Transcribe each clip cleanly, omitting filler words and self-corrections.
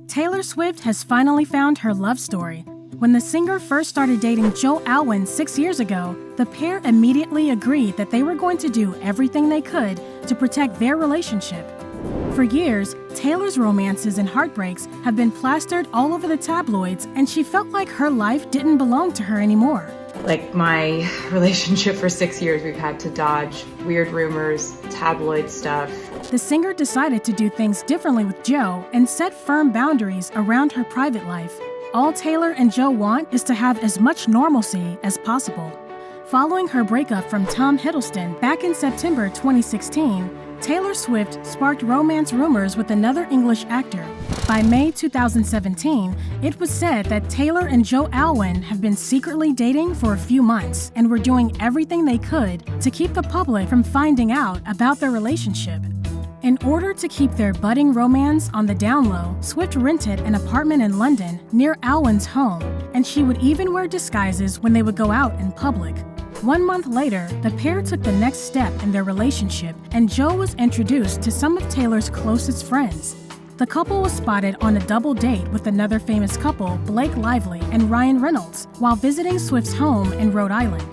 Taylor Swift has finally found her love story. When the singer first started dating Joe Alwyn 6 years ago, the pair immediately agreed that they were going to do everything they could to protect their relationship. For years, Taylor's romances and heartbreaks have been plastered all over the tabloids, and she felt like her life didn't belong to her anymore. Like my relationship for 6 years, we've had to dodge weird rumors, tabloid stuff. The singer decided to do things differently with Joe and set firm boundaries around her private life. All Taylor and Joe want is to have as much normalcy as possible. Following her breakup from Tom Hiddleston back in September 2016, Taylor Swift sparked romance rumors with another English actor. By May 2017, it was said that Taylor and Joe Alwyn have been secretly dating for a few months and were doing everything they could to keep the public from finding out about their relationship. In order to keep their budding romance on the down low, Swift rented an apartment in London near Alwyn's home, and she would even wear disguises when they would go out in public. 1 month later, the pair took the next step in their relationship, and Joe was introduced to some of Taylor's closest friends. The couple was spotted on a double date with another famous couple, Blake Lively and Ryan Reynolds, while visiting Swift's home in Rhode Island.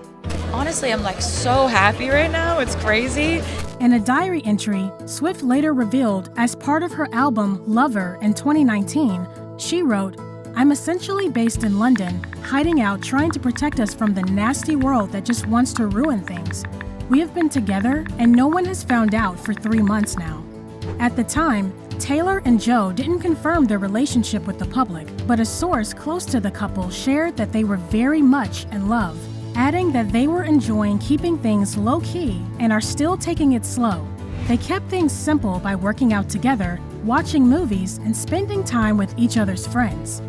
Honestly, I'm so happy right now. It's crazy. In a diary entry, Swift later revealed as part of her album Lover in 2019, she wrote, "I'm essentially based in London, hiding out trying to protect us from the nasty world that just wants to ruin things. We have been together and no one has found out for 3 months now." At the time, Taylor and Joe didn't confirm their relationship with the public, but a source close to the couple shared that they were very much in love, adding that they were enjoying keeping things low-key and are still taking it slow. They kept things simple by working out together, watching movies, and spending time with each other's friends.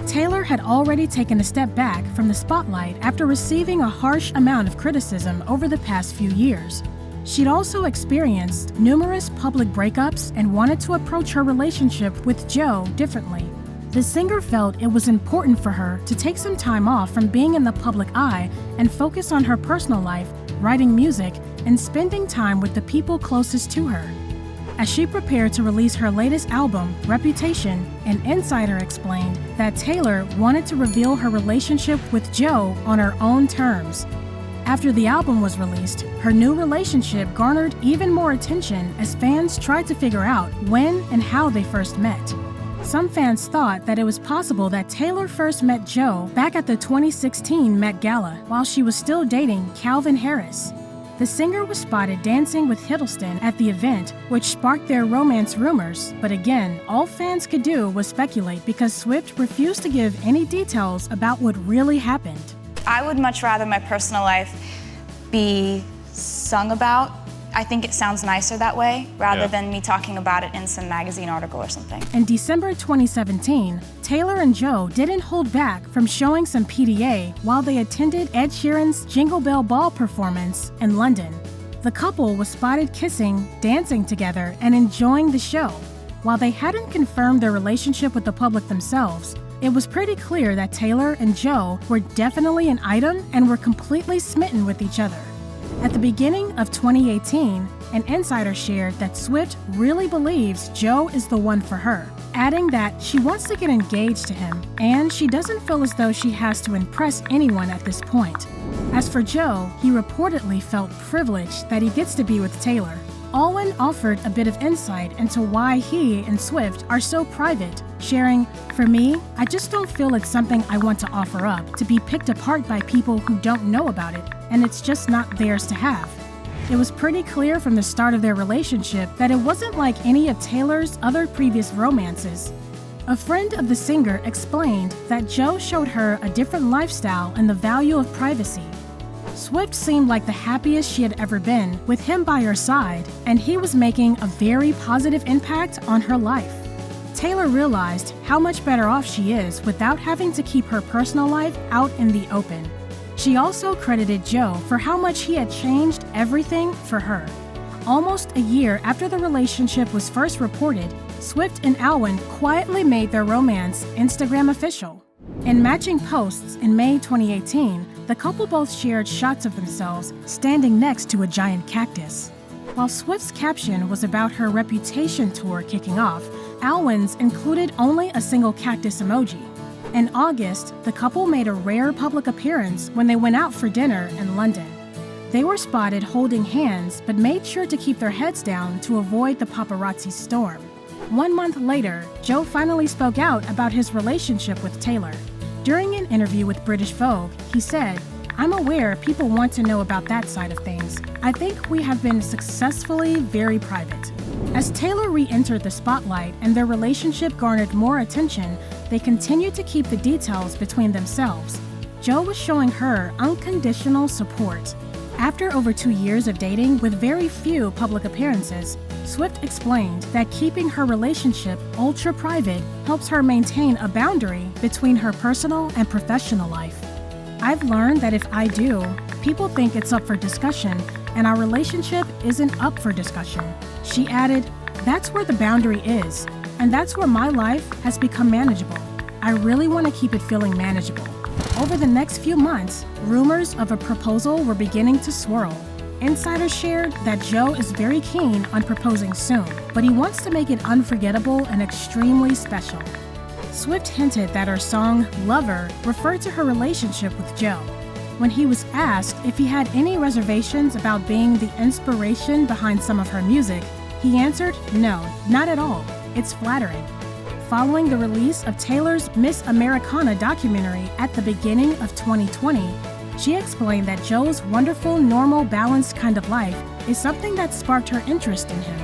Taylor had already taken a step back from the spotlight after receiving a harsh amount of criticism over the past few years. She'd also experienced numerous public breakups and wanted to approach her relationship with Joe differently. The singer felt it was important for her to take some time off from being in the public eye and focus on her personal life, writing music, and spending time with the people closest to her. As she prepared to release her latest album, Reputation, an insider explained that Taylor wanted to reveal her relationship with Joe on her own terms. After the album was released, her new relationship garnered even more attention as fans tried to figure out when and how they first met. Some fans thought that it was possible that Taylor first met Joe back at the 2016 Met Gala while she was still dating Calvin Harris. The singer was spotted dancing with Hiddleston at the event, which sparked their romance rumors, but again, all fans could do was speculate because Swift refused to give any details about what really happened. I would much rather my personal life be sung about. I think it sounds nicer that way, rather than me talking about it in some magazine article or something. In December 2017, Taylor and Joe didn't hold back from showing some PDA while they attended Ed Sheeran's Jingle Bell Ball performance in London. The couple was spotted kissing, dancing together, and enjoying the show. While they hadn't confirmed their relationship with the public themselves, it was pretty clear that Taylor and Joe were definitely an item and were completely smitten with each other. At the beginning of 2018, an insider shared that Swift really believes Joe is the one for her, adding that she wants to get engaged to him, and she doesn't feel as though she has to impress anyone at this point. As for Joe, he reportedly felt privileged that he gets to be with Taylor. Alwyn offered a bit of insight into why he and Swift are so private, sharing, "For me, I just don't feel it's something I want to offer up, to be picked apart by people who don't know about it, and it's just not theirs to have." It was pretty clear from the start of their relationship that it wasn't like any of Taylor's other previous romances. A friend of the singer explained that Joe showed her a different lifestyle and the value of privacy. Swift seemed like the happiest she had ever been with him by her side, and he was making a very positive impact on her life. Taylor realized how much better off she is without having to keep her personal life out in the open. She also credited Joe for how much he had changed everything for her. Almost a year after the relationship was first reported, Swift and Alwyn quietly made their romance Instagram official. In matching posts in May 2018, the couple both shared shots of themselves standing next to a giant cactus. While Swift's caption was about her Reputation tour kicking off, Alwyn's included only a single cactus emoji. In August, the couple made a rare public appearance when they went out for dinner in London. They were spotted holding hands but made sure to keep their heads down to avoid the paparazzi storm. 1 month later, Joe finally spoke out about his relationship with Taylor. During an interview with British Vogue, he said, "I'm aware people want to know about that side of things. I think we have been successfully very private." As Taylor re-entered the spotlight and their relationship garnered more attention, they continued to keep the details between themselves. Joe was showing her unconditional support. After over 2 years of dating with very few public appearances, Swift explained that keeping her relationship ultra-private helps her maintain a boundary between her personal and professional life. "I've learned that if I do, people think it's up for discussion, and our relationship isn't up for discussion." She added, "That's where the boundary is, and that's where my life has become manageable. I really want to keep it feeling manageable." Over the next few months, rumors of a proposal were beginning to swirl. Insiders shared that Joe is very keen on proposing soon, but he wants to make it unforgettable and extremely special. Swift hinted that her song, Lover, referred to her relationship with Joe. When he was asked if he had any reservations about being the inspiration behind some of her music, he answered, "No, not at all. It's flattering." Following the release of Taylor's Miss Americana documentary at the beginning of 2020, she explained that Joe's wonderful, normal, balanced kind of life is something that sparked her interest in him.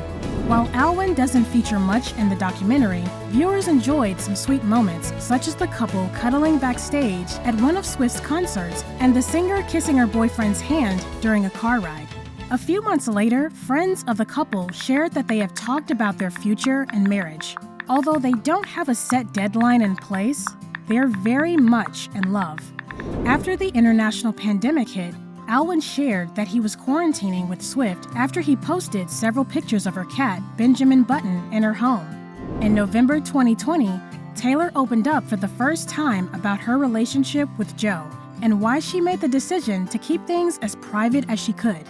While Alwyn doesn't feature much in the documentary, viewers enjoyed some sweet moments, such as the couple cuddling backstage at one of Swift's concerts and the singer kissing her boyfriend's hand during a car ride. A few months later, friends of the couple shared that they have talked about their future and marriage. Although they don't have a set deadline in place, they are very much in love. After the international pandemic hit, Alwyn shared that he was quarantining with Swift after he posted several pictures of her cat, Benjamin Button, in her home. In November 2020, Taylor opened up for the first time about her relationship with Joe and why she made the decision to keep things as private as she could.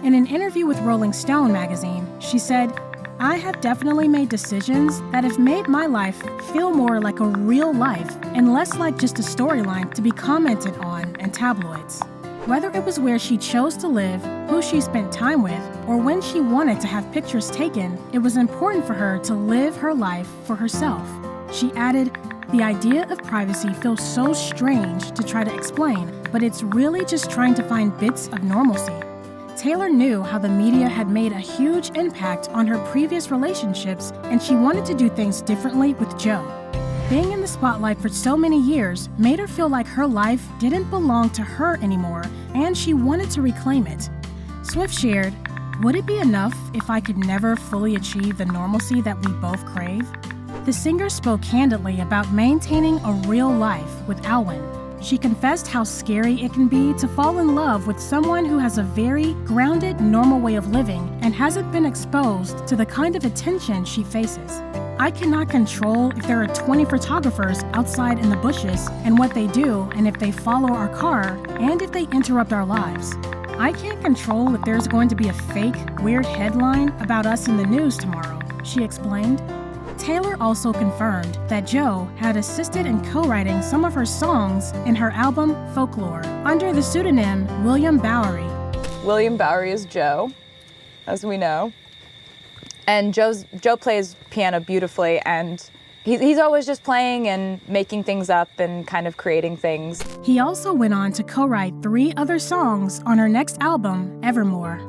In an interview with Rolling Stone magazine, she said, "I have definitely made decisions that have made my life feel more like a real life and less like just a storyline to be commented on in tabloids." Whether it was where she chose to live, who she spent time with, or when she wanted to have pictures taken, it was important for her to live her life for herself. She added, "The idea of privacy feels so strange to try to explain, but it's really just trying to find bits of normalcy." Taylor knew how the media had made a huge impact on her previous relationships, and she wanted to do things differently with Joe. Being in the spotlight for so many years made her feel like her life didn't belong to her anymore, and she wanted to reclaim it. Swift shared, "Would it be enough if I could never fully achieve the normalcy that we both crave?" The singer spoke candidly about maintaining a real life with Alwyn. She confessed how scary it can be to fall in love with someone who has a very grounded, normal way of living and hasn't been exposed to the kind of attention she faces. "I cannot control if there are 20 photographers outside in the bushes and what they do and if they follow our car and if they interrupt our lives. I can't control if there's going to be a fake, weird headline about us in the news tomorrow," she explained. Taylor also confirmed that Joe had assisted in co-writing some of her songs in her album Folklore under the pseudonym William Bowery. William Bowery is Joe, as we know. And Joe plays piano beautifully, and he's always just playing and making things up and kind of creating things. He also went on to co-write 3 other songs on her next album, Evermore.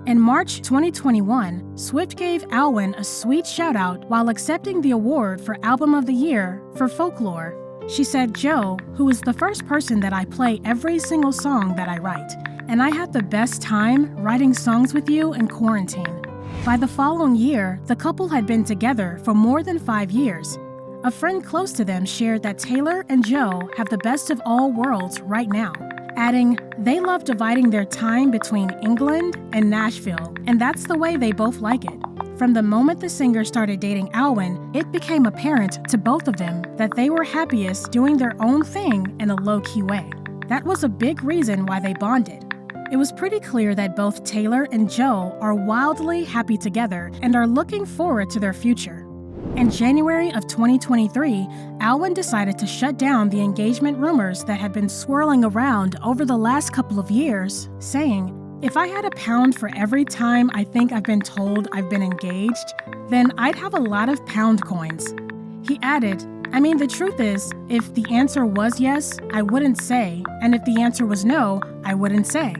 In March 2021, Swift gave Alwyn a sweet shout-out while accepting the award for Album of the Year for Folklore. She said, "Joe, who is the first person that I play every single song that I write, and I had the best time writing songs with you in quarantine." By the following year, the couple had been together for more than 5 years. A friend close to them shared that Taylor and Joe have the best of all worlds right now, adding, "They love dividing their time between England and Nashville, and that's the way they both like it." From the moment the singer started dating Alwyn, it became apparent to both of them that they were happiest doing their own thing in a low-key way. That was a big reason why they bonded. it was pretty clear that both Taylor and Joe are wildly happy together and are looking forward to their future. In January of 2023, Alwyn decided to shut down the engagement rumors that had been swirling around over the last couple of years, saying, "If I had £1 for every time I think I've been told I've been engaged, then I'd have a lot of pound coins." He added, "I mean, the truth is, if the answer was yes, I wouldn't say, and if the answer was no, I wouldn't say."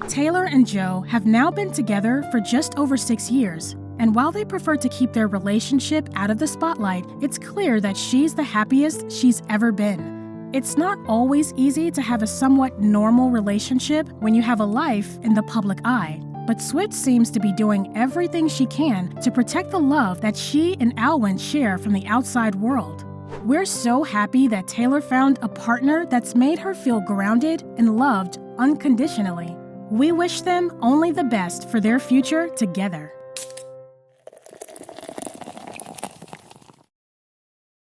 Taylor and Joe have now been together for just over 6 years, and while they prefer to keep their relationship out of the spotlight, it's clear that she's the happiest she's ever been. It's not always easy to have a somewhat normal relationship when you have a life in the public eye, but Swift seems to be doing everything she can to protect the love that she and Alwyn share from the outside world. We're so happy that Taylor found a partner that's made her feel grounded and loved unconditionally. We wish them only the best for their future together.